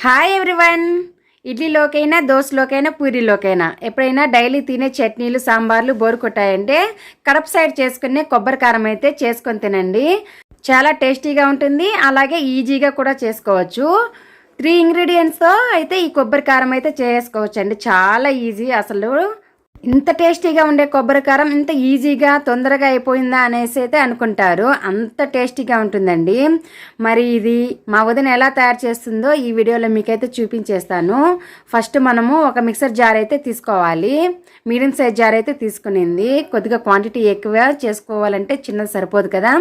Hi everyone. ఇడ్లీలోకైనా దోశలోకైనా పూరీలోకైనా ఎప్పుడైనా daily తినే చట్నీలు సాంబార్లు బోరు కొట్టాయంటే కడప సైడ్ చేసుకునే కొబ్బరి కారం అయితే చేసుకొని తినండి. చాలా టేస్టీగా ఉంటుంది, అలాగే ఈజీగా కూడా చేసుకోవచ్చు. 3 ఇంగ్రీడియంట్స్తో అయితే ఈ కొబ్బరి కారం అయితే చేసుకోవచ్చు అండి. చాలా ఈజీ. అసలు ఇంత టేస్టీగా ఉండే కొబ్బరి కారం ఇంత ఈజీగా తొందరగా అయిపోయిందా అనేసి అయితే అనుకుంటారు. అంత టేస్టీగా ఉంటుందండి. మరి ఇది మా వదిన ఎలా తయారు చేస్తుందో ఈ వీడియోలో మీకైతే చూపించేస్తాను. ఫస్ట్ మనము ఒక మిక్సర్ జార్ అయితే తీసుకోవాలి. మీడియం సైజ్ జార్ అయితే తీసుకునింది. కొద్దిగా క్వాంటిటీ ఎక్కువ చేసుకోవాలంటే చిన్నది సరిపోదు కదా.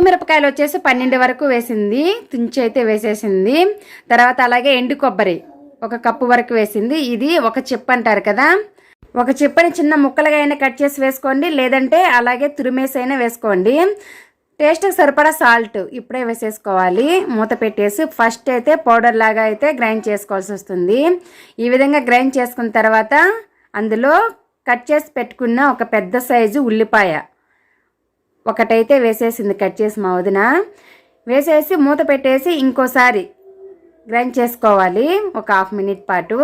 మిరపకాయలు వచ్చేసి 12 వరకు వేసింది, తుంచి అయితే వేసేసింది. తర్వాత అలాగే ఎండు కొబ్బరి 1 కప్పు వరకు వేసింది. ఇది ఒక చిప్ అంటారు కదా, ఒక చిప్పని చిన్న ముక్కలుగా అయినా కట్ చేసి వేసుకోండి, లేదంటే అలాగే తురిమేసి అయినా వేసుకోండి. టేస్ట్కి సరిపడా సాల్ట్ ఇప్పుడే వేసేసుకోవాలి. మూత పెట్టేసి ఫస్ట్ అయితే పౌడర్ లాగా అయితే గ్రైండ్ చేసుకోవాల్సి వస్తుంది. ఈ విధంగా గ్రైండ్ చేసుకున్న తర్వాత అందులో కట్ చేసి పెట్టుకున్న ఒక పెద్ద సైజు ఉల్లిపాయ ఒకటైతే వేసేసింది కట్ చేసి మా వదిన. వేసేసి మూత పెట్టేసి ఇంకోసారి గ్రైండ్ చేసుకోవాలి ఒక 1/2 మినిట్ పాటు.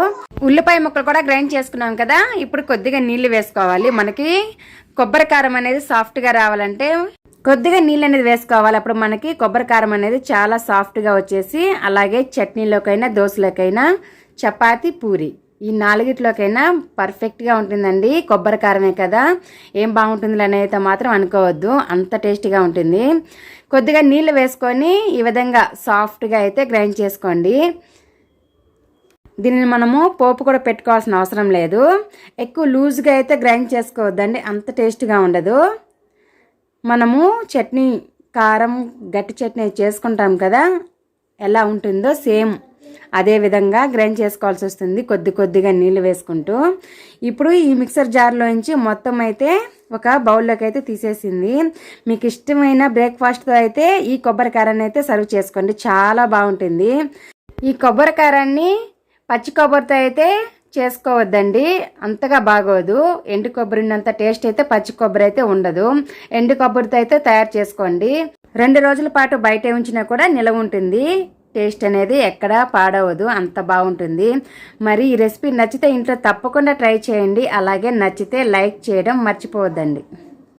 ఉల్లిపాయ ముక్కలు కూడా గ్రైండ్ చేసుకున్నాం కదా, ఇప్పుడు కొద్దిగా నీళ్లు వేసుకోవాలి. మనకి కొబ్బరి కారం అనేది సాఫ్ట్గా రావాలంటే కొద్దిగా నీళ్ళు అనేది వేసుకోవాలి. అప్పుడు మనకి కొబ్బరి కారం అనేది చాలా సాఫ్ట్గా వచ్చేసి అలాగే చట్నీలోకైనా దోశలోకైనా చపాతీ పూరి ఈ 4గిట్లోకైనా పర్ఫెక్ట్గా ఉంటుందండి. కొబ్బరి కారమే కదా, ఏం బాగుంటుంది అనేది మాత్రం అనుకోవద్దు, అంత టేస్టీగా ఉంటుంది. కొద్దిగా నీళ్ళు వేసుకొని ఈ విధంగా సాఫ్ట్గా అయితే గ్రైండ్ చేసుకోండి. దీనిని మనము పోపు కూడా పెట్టుకోవాల్సిన అవసరం లేదు. ఎక్కువ లూజ్గా అయితే గ్రైండ్ చేసుకోవద్దండి, అంత టేస్ట్గా ఉండదు. మనము చట్నీ కారం గట్టి చట్నీ చేసుకుంటాం కదా, ఎలా ఉంటుందో సేమ్ అదే విధంగా గ్రైండ్ చేసుకోవాల్సి వస్తుంది, కొద్దిగా నీళ్ళు వేసుకుంటూ. ఇప్పుడు ఈ మిక్సర్ జార్లోంచి మొత్తం అయితే ఒక బౌల్లోకి అయితే తీసేసింది. మీకు ఇష్టమైన బ్రేక్ఫాస్ట్తో అయితే ఈ కొబ్బరి కారాన్ని అయితే సర్వ్ చేసుకోండి, చాలా బాగుంటుంది. ఈ కొబ్బరి కారాన్ని పచ్చి కొబ్బరితో అయితే చేసుకోవద్దండి, అంతగా బాగోదు. ఎండు కొబ్బరి ఉన్నంత టేస్ట్ అయితే పచ్చి కొబ్బరి అయితే ఉండదు. ఎండు కొబ్బరితో అయితే తయారు చేసుకోండి. 2 రోజుల పాటు బయట ఉంచినా కూడా నిలవ ఉంటుంది. టేస్ట్ అనేది ఎక్కడా పాడవదు, అంత బాగుంటుంది. మరి ఈ రెసిపీ నచ్చితే ఇంట్లో తప్పకుండా ట్రై చేయండి. అలాగే నచ్చితే లైక్ చేయడం మర్చిపోవద్దండి.